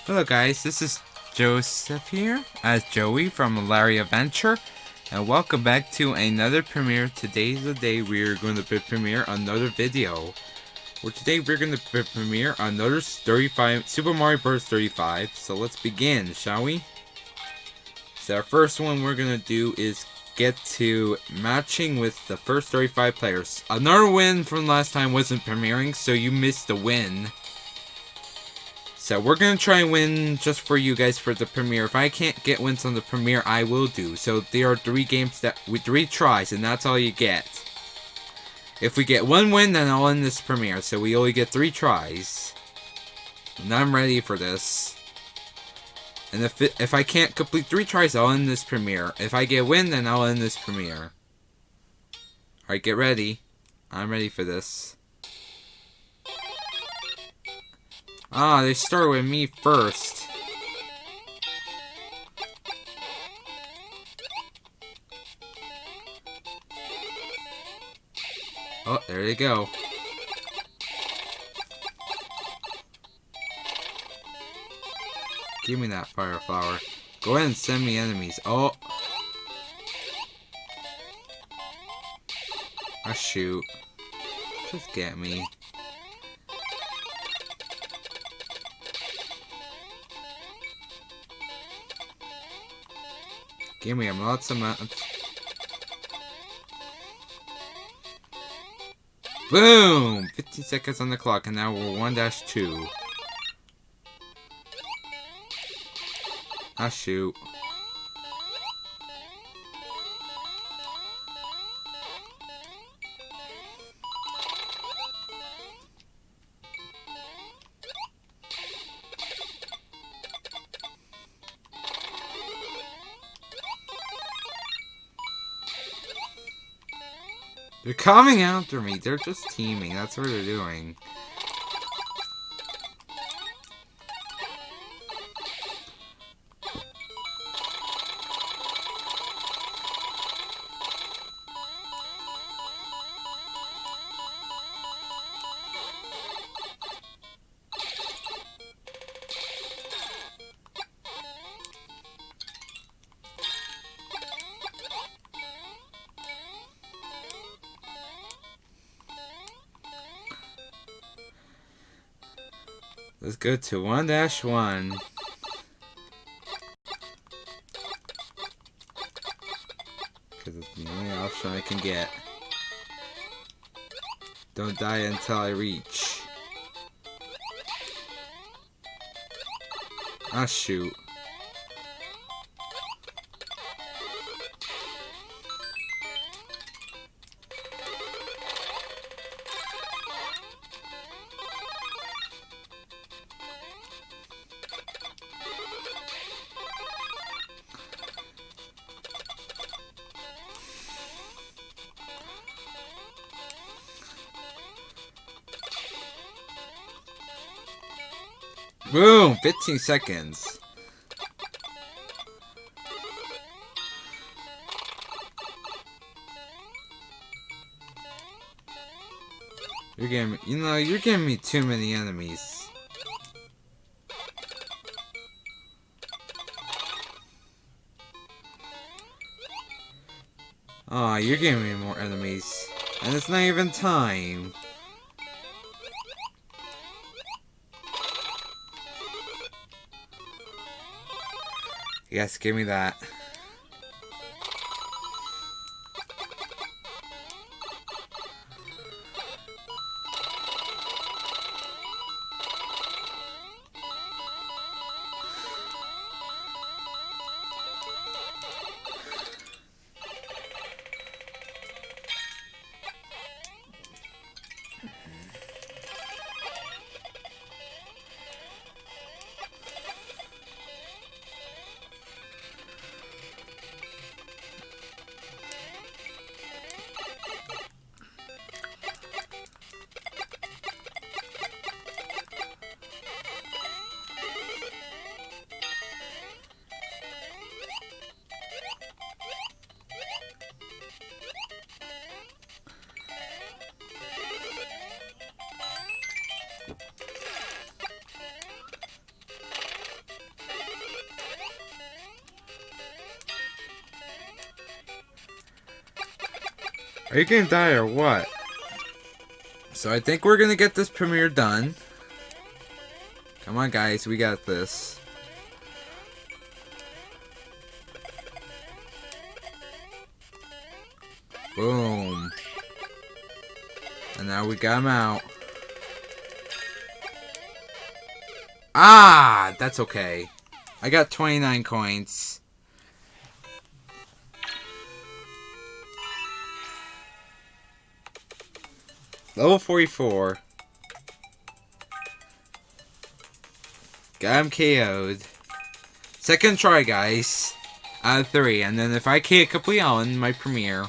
Hello guys, this is Joseph here as Joey from Larry Adventure, and welcome back to another premiere. Today's the day we're going to premiere another video. Well, today we're going to premiere another Super Mario Bros. 35. So let's begin, shall we? So our first one we're going to do is get to matching with the first 35 players. Another win from last time wasn't premiering, so you missed a win. So we're going to try and win just for you guys for the premiere. If I can't get wins on the premiere, I will do. So there are 3 games with 3 tries, and that's all you get. If we get 1 win, then I'll end this premiere. So we only get 3 tries. And I'm ready for this. And if I can't complete 3 tries, I'll end this premiere. If I get a win, then I'll end this premiere. Alright, get ready. I'm ready for this. Ah, they start with me first. Oh, there they go. Give me that fire flower. Go ahead and send me enemies. Oh. Ah, shoot. Just get me. Give me lots of amounts. Boom! 15 seconds on the clock, and now we're 1-2. Ah, shoot. They're coming after me. They're just teaming. That's what they're doing. Let's go to 1-1. Because it's the only option I can get. Don't die until I reach. Ah, shoot. Boom! 15 seconds. You're giving me too many enemies. Aw, you're giving me more enemies. And it's not even time. Yes, give me that. Are you gonna die or what? So I think we're gonna get this premiere done. Come on, guys, we got this. Boom. And now we got him out. Ah, that's okay. I got 29 coins. Level 44. Got him KO'd. Second try, guys. Out of 3. And then if I can't complete on my premiere.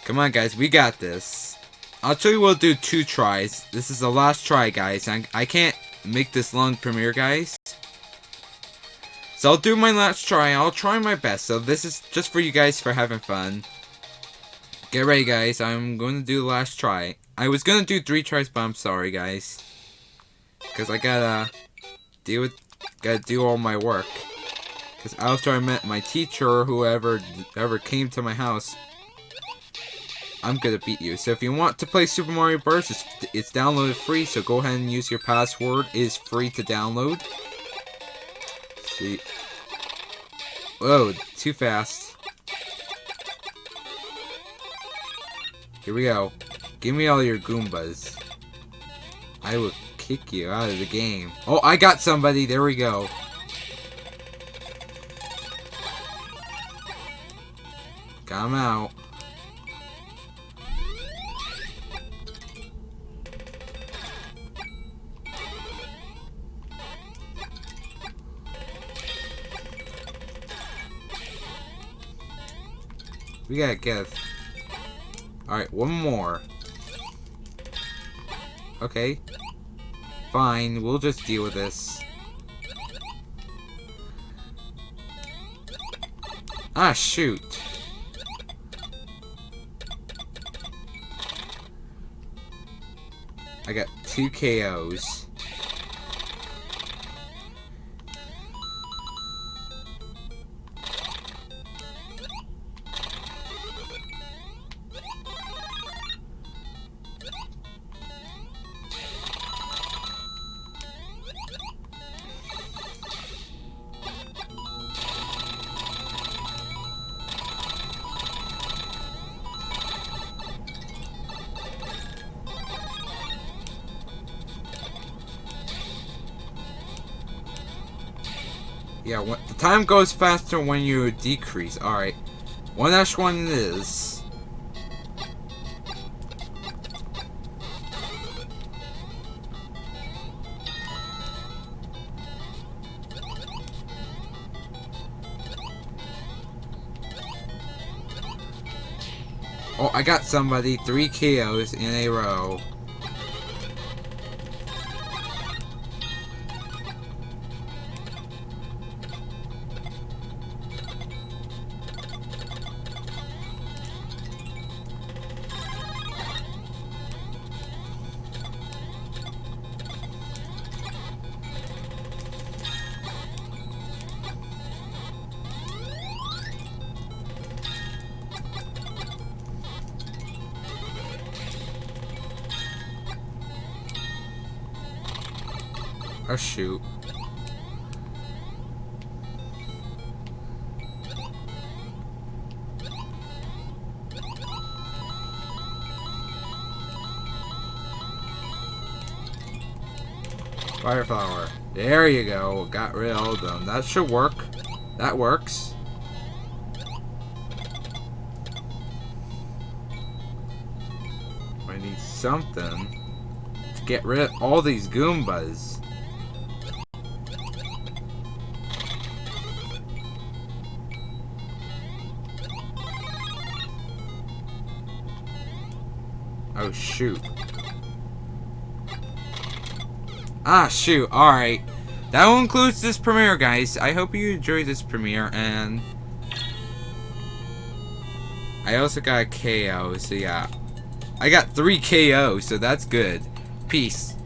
Come on, guys. We got this. Actually, we'll do 2 tries. This is the last try, guys. I can't make this long premiere, guys. So I'll do my last try. I'll try my best. So this is just for you guys for having fun. Get ready, guys. I'm going to do the last try. I was going to do 3 tries, but I'm sorry, guys. Because I gotta do all my work. Because after I met my teacher or whoever came to my house, I'm gonna beat you. So if you want to play Super Mario Bros, it's downloaded free. So go ahead and use your password. It is free to download. See. Whoa, too fast. Here we go. Give me all your Goombas. I will kick you out of the game. Oh, I got somebody. There we go. Got him out. We gotta get. Alright, one more. Okay. Fine, we'll just deal with this. Ah, shoot. I got 2 KOs. Yeah, the time goes faster when you decrease. Alright. 1-1 it is. Oh, I got somebody. 3 KOs in a row. Oh shoot. Fire flower. There you go. Got rid of all of them. That should work. That works. I need something to get rid of all these Goombas. Oh shoot. Ah shoot, alright. That will conclude this premiere, guys. I hope you enjoyed this premiere, and I also got a KO, so yeah. I got 3 KOs, so that's good. Peace.